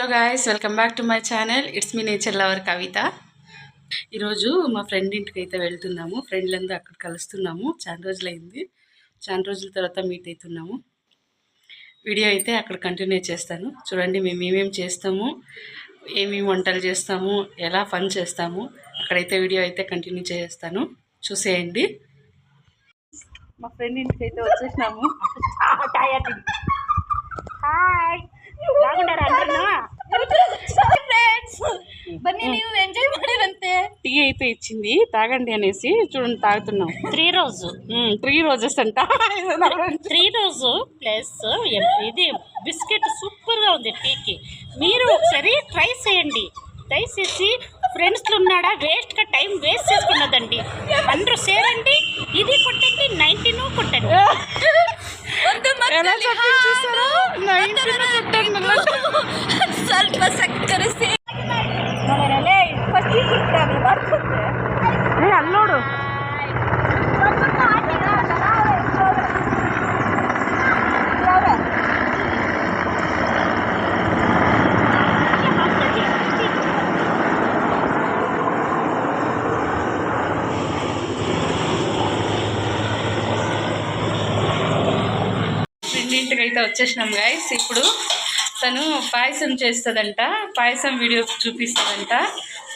Hello guys, welcome back to my channel. It's me nature lover Kavitha. ఈరోజు మా friend ఇంటికి అయితే వెళ్తున్నాము. ఫ్రెండ్లందరూ అక్కడ కలుస్తున్నాము. చాలా రోజుల తర్వాత మీట్ అవుతున్నాము. వీడియో అయితే అక్కడ కంటిన్యూ చేస్తాను. చూడండి మేము ఏమేమి చేస్తాము, ఏమేమి వంటలు చేస్తాము, ఎలా ఫన్ చేస్తాము, అక్కడైతే వీడియో అయితే కంటిన్యూ చేస్తాను. చూసేయండి. మా ఫ్రెండ్ ఇంటికి అయితే వచ్చేసినాము. ಹಾಯ್ ಬನ್ನಿ, ನೀವು ಎಂಜಾಯ್ ಮಾಡಿರಂತೆ. టీ అయితే ఇచ్చింది, తాగండి అనేసి. చూడండి తాగుతున్నాం. 3 రోజు 3 రోజెస్ అంట. 3 రోజు ప్లస్ ఇది బిస్కెట్ సూపర్గా ఉంది టీకి. మీరు ఒకసారి ట్రై చేయండి. ట్రై చేసి ఫ్రెండ్స్లో ఉన్నాడా వేస్ట్గా టైం వేస్ట్ చేసుకున్నదండి. అందరూ సేరండి, ఇది కొట్టండి, 19 కొట్టండి. ಸ್ವಲ್ಪ ಸಕ್ಕರೆ అల్లోడు ఇంటికి అయితే వచ్చేసినాం గైస్. ఇప్పుడు తను పాయసం చేస్తుందంట. పాయసం వీడియో చూపిస్తుందంట.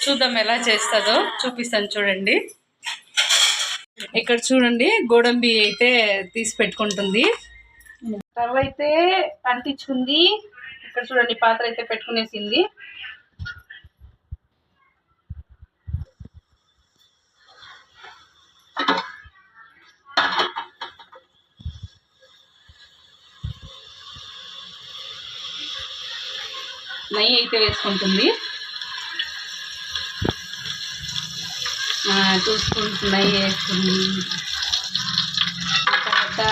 చూద్దాం ఎలా చేస్తుందో. చూపిస్తాను చూడండి. ఇక్కడ చూడండి, గోడంబి అయితే తీసి పెట్టుకుంటుంది. రవ్వ అయితే అంటించుకుంది. ఇక్కడ చూడండి, పాత్ర అయితే పెట్టుకునేసింది. నెయ్యి అయితే వేసుకుంటుంది. 2 స్పూన్స్ నెయ్యి వేసుకుంది. తర్వాత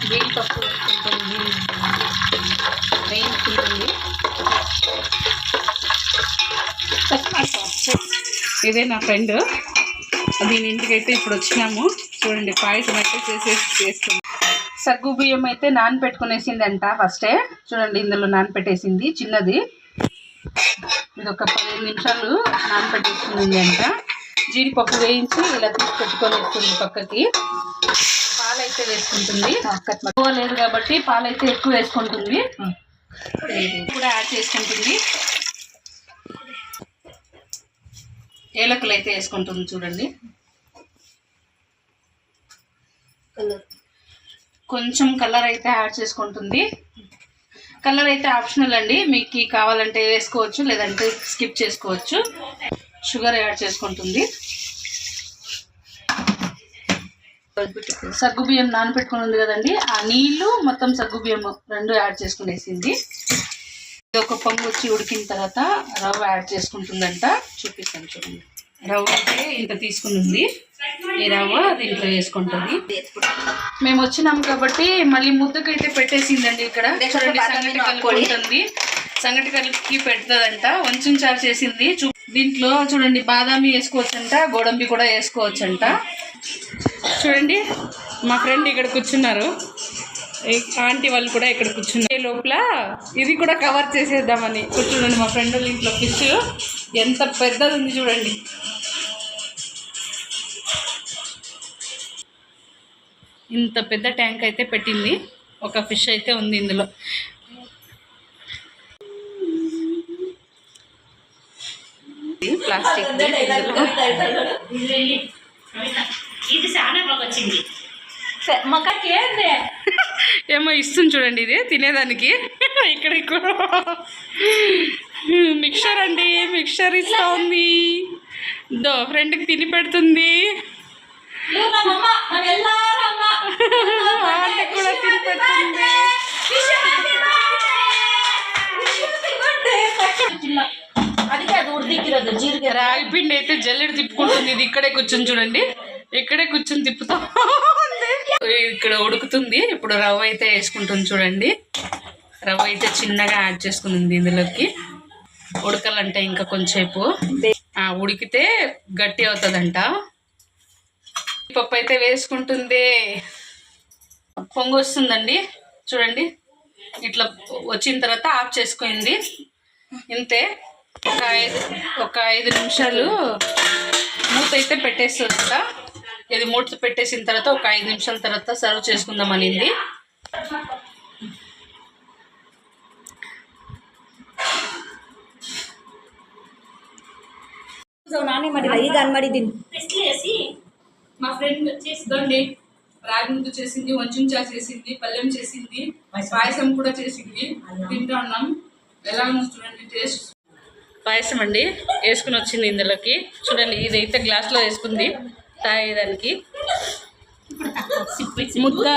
జీడిపప్పు వేసుకుంటుంది. వేయించుకుంటుంది. ఇదే నా ఫ్రెండ్. దీని ఇంటికైతే ఇప్పుడు వచ్చినాము. చూడండి, పాయసం అయితే చేస్తుంది. సగ్గు బియ్యం అయితే నానపెట్టుకునేసింది అంట ఫస్టే. చూడండి, ఇందులో నానపెట్టేసింది చిన్నది. ఇది ఒక 15 నిమిషాలు నానపెట్టేస్తుంది అంట. జీడిపప్పు వేయించి ఇలా తీసి పెట్టుకొని వేస్తుంది పక్కకి. పాలైతే వేసుకుంటుంది. ఎక్కువ లేదు కాబట్టి పాలైతే ఎక్కువ వేసుకుంటుంది. కూడా యాడ్ చేసుకుంటుంది. ఏలకులు అయితే వేసుకుంటుంది. చూడండి, కొంచెం కలర్ అయితే యాడ్ చేసుకుంటుంది. కలర్ అయితే ఆప్షనల్ అండి, మీకు కావాలంటే వేసుకోవచ్చు, లేదంటే స్కిప్ చేసుకోవచ్చు. షుగర్ యాడ్ చేసుకుంటుంది. సగ్గుబియ్యం నానపెట్టుకుని ఉంది కదండి, ఆ నీళ్లు మొత్తం సగ్గుబియ్యం 2 యాడ్ చేసుకునేసింది. ఇది ఒక పొంగు వచ్చి ఉడికిన తర్వాత రవ్వ యాడ్ చేసుకుంటుందంట. చూపిస్తాను చూడండి. రవ్వ అయితే ఇంత తీసుకుని ఉంది. ఈ రవ్వ దీంట్లో వేసుకుంటుంది. మేము వచ్చినాం కాబట్టి మళ్ళీ ముద్దకైతే పెట్టేసిందండి. ఇక్కడ చూడండి, సంగటి కలుపుకుంటుంది. సంగటి కలిపి పెడుతుందంట. వంచిన చారు చేసింది. దీంట్లో చూడండి, బాదామి వేసుకోవచ్చంట, గోడంబి కూడా వేసుకోవచ్చంట. చూడండి, మా ఫ్రెండ్ ఇక్కడ కూర్చున్నారు. ఆంటీ వాళ్ళు కూడా ఇక్కడ కూర్చున్నారు. లోపల ఇది కూడా కవర్ చేసేద్దామని కూర్చుండండి. మా ఫ్రెండ్ వాళ్ళ ఇంట్లో ఫిష్ ఎంత పెద్దది ఉంది చూడండి. ఇంత పెద్ద ట్యాంక్ అయితే పెట్టింది. ఒక ఫిష్ అయితే ఉంది ఇందులో. ప్లాస్టిక్ ఇది చాలా బాగా వచ్చింది. ఏమో ఇస్తుంది చూడండి, ఇది తినేదానికి. ఇక్కడ మిక్చర్ అండి, మిక్చర్ ఇస్తా ఉంది. ఫ్రెండ్కి తిని పెడుతుంది. కూడా తిని పెడుతుంది. రాగి పిండి అయితే జల్లెడ తిప్పుకుంటుంది. ఇది ఇక్కడే కూర్చొని చూడండి, ఇక్కడే కూర్చొని తిప్పుతా. ఇక్కడ ఉడుకుతుంది. ఇప్పుడు రవ్వ అయితే వేసుకుంటుంది చూడండి. రవ్వ అయితే చిన్నగా యాడ్ చేసుకుంది ఇందులోకి. ఉడకాలంటే ఇంకా కొంచెంసేపు ఉడికితే గట్టి అవుతుందంట. పప్పు అయితే వేసుకుంటుంది. పొంగు వస్తుందండి చూడండి. ఇట్లా వచ్చిన తర్వాత ఆఫ్ చేసుకుంది. ఇంతే ఒక 5 నిమిషాలు మూత అయితే పెట్టేస్తుందంట. ఇది మూత పెట్టేసిన తర్వాత ఒక 5 నిమిషాల తర్వాత సర్వ్ చేసుకుందాం అనింది. నానే మరి ಈಗ ಆನ್ ಮಾಡಿದ್ದೀನಿ. వేసి మా ఫ్రెండ్ చేసిందండి, రాగి ముద్ద చేసింది, వంచుంచా చేసింది, పల్లెం చేసింది, పాయసం కూడా చేసింది. తింటా ఉన్నాం. ఎలా ఉంది చూడండి టేస్ట్. పాయసం అండి వేసుకుని వచ్చింది ఇందులోకి. చూడండి ఇదైతే గ్లాస్లో వేసుకుంది తాగేదానికి. ముద్ద,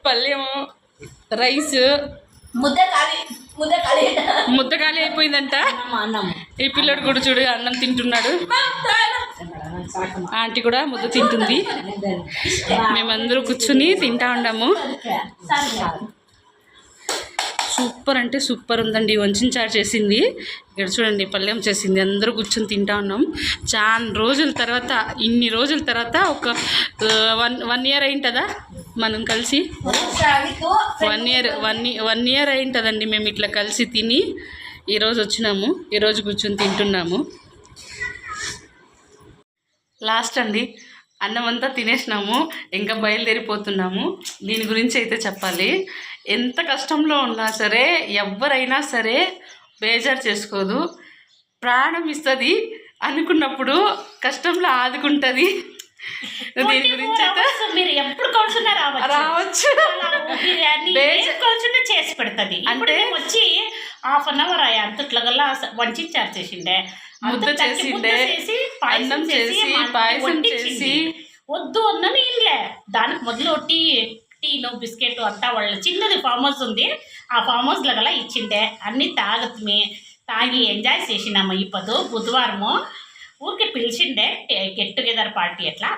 పల్లెము, రైస్. ముద్ద ఖాళీ అయిపోయిందంట. ఈ పిల్లడు కూడా చూడు అన్నం తింటున్నాడు. ఆంటీ కూడా ముద్ద తింటుంది. మేమందరూ కూర్చుని తింటా ఉన్నాము. సూపర్ అంటే సూపర్ ఉందండి. వంచిన చారు చేసింది, ఇక్కడ చూడండి పల్లెం చేసింది. అందరూ కూర్చొని తింటా ఉన్నాం. చాలా రోజుల తర్వాత, ఇన్ని రోజుల తర్వాత ఒక 1 year అయింటుందా మనం కలిసి. 1 year అయింటుందండి మేము ఇట్లా కలిసి తిని. ఈరోజు వచ్చినాము, ఈరోజు కూర్చొని తింటున్నాము. లాస్ట్ అండి, అన్నం అంతా తినేసినాము, ఇంకా బయలుదేరిపోతున్నాము. దీని గురించి అయితే చెప్పాలి. ఎంత కష్టంలో ఉన్నా సరే ఎవరైనా సరే బేజారు చేసుకోదు. ప్రాణం ఇస్తుంది అనుకున్నప్పుడు కష్టంలో ఆదుకుంటుంది. దీని గురించి అయితే మీరు ఎప్పుడు కూర్చున్నా రావచ్చు. కూర్చుంటే చేసి పెడుతుంది. అంటే వచ్చి 1/2 hour అంతట్లగల్లా వంచారు చేసిండే, ముద్ద చేసిండే, అన్నం చేసి పాయసం చేసి. వద్దు అన్నని ఇల్లే దానికి మొదలు టీను బిస్కెట్ అంతా వాళ్ళ చిన్నది ఫామ్ హౌస్ ఉంది, ఆ ఫామ్ హౌస్లో గల ఇచ్చిండే. అన్నీ తాగి ఎంజాయ్ చేసినాము. ఇప్పుడు బుధవారము ఊరికి పిలిచిండే గెట్ టుగెదర్ పార్టీ. అట్లా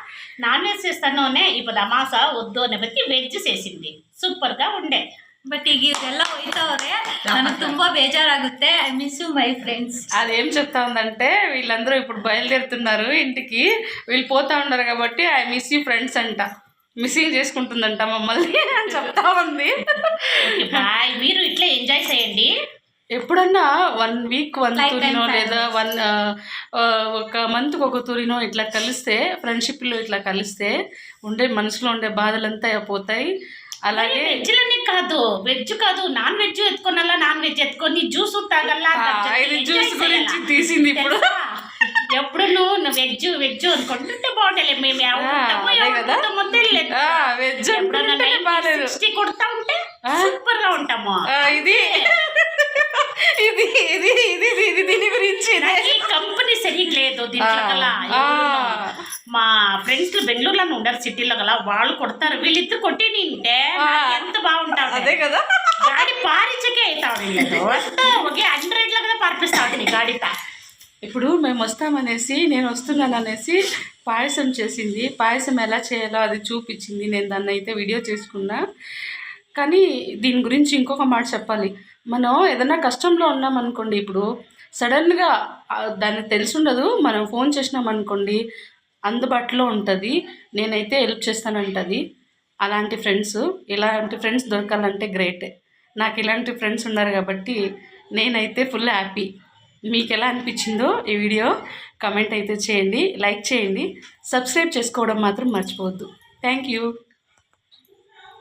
నాన్ వెజ్ చేస్తానోనే ఇప్పుడు అమాస వద్దు అనే బట్టి వెజ్ చేసింది. సూపర్గా ఉండే. ಬಟ್ ಈಗ ಇದೆಲ್ಲ ಹೋಯ್ತವ್ರೆ, ನನಗೆ ತುಂಬಾ ಬೇಜಾರಾಗುತ್ತೆ. I miss you my friends. అదేం చెప్తా ఉందంటే వీళ్ళందరూ ఇప్పుడు బయలుదేరుతున్నారు ఇంటికి. వీళ్ళు పోతా ఉన్నారు కాబట్టి ఐ మిస్ యూ ఫ్రెండ్స్ అంట, మిస్సింగ్ చేసుకుంటుందంట మమ్మల్ని అని చెప్తా ఉంది. బాయ్. మీరు ఇట్లా ఎంజాయ్ చేయండి. ఎప్పుడన్నా 1 week 1 తూరినో లేదా ఒక మంత్కి ఒక తూరినో ఇట్లా కలిస్తే, ఫ్రెండ్షిప్లో ఇట్లా కలిస్తే మనసులో ఉండే బాధలంతా పోతాయి. అలాగే వెజ్లనే కాదు, వెజ్ కాదు, నాన్ వెజ్ ఎత్తుకోనల్లా, నాన్ వెజ్ ఎత్తుకొని జ్యూస్ తాగల్లా. జ్యూస్ గురించి తీసింది ఇప్పుడు. ఎప్పుడు నువ్వు వెజ్ అనుకుంటుంటే బాగుండేలే. మేము కొడతా ఉంటే సూపర్ గా ఉంటాము. ఇది ఇది ఇది ఇది దీని గురించి కంపెనీ సరిగ్గా లేదు దీంట్లో. మా ఫ్రెండ్స్ బెంగళూరులో ఉండరు, సిటీలో గల వాళ్ళు కొడతారు. వీళ్ళిద్దరు కొట్టి నింటే ఎంత బాగుంటావు. అదే కదా, గాడి పారించకే అవుతాడు. ఒకే 100 కదా పార్పిస్తాడు నీ గాడితో. ఇప్పుడు మేము వస్తామనేసి, నేను వస్తున్నాను అనేసి పాయసం చేసింది. పాయసం ఎలా చేయాలో అది చూపించింది. నేను దాన్ని అయితే వీడియో చేసుకున్నా. కానీ దీని గురించి ఇంకొక మాట చెప్పాలి. మనం ఏదైనా కష్టంలో ఉన్నామనుకోండి, ఇప్పుడు సడన్గా దానికి తెలిసి ఉండదు, మనం ఫోన్ చేసినాం అనుకోండి అందుబాటులో ఉంటుంది. నేనైతే హెల్ప్ చేస్తానంటది. అలాంటి ఇలాంటి ఫ్రెండ్స్ దొరకాలంటే గ్రేట్. నాకు ఇలాంటి ఫ్రెండ్స్ ఉన్నారు కాబట్టి నేనైతే ఫుల్ హ్యాపీ. మీకు ఎలా అనిపించిందో ఈ వీడియో కమెంట్ అయితే చేయండి, లైక్ చేయండి, సబ్స్క్రైబ్ చేసుకోవడం మాత్రం మర్చిపోవద్దు. Thank you.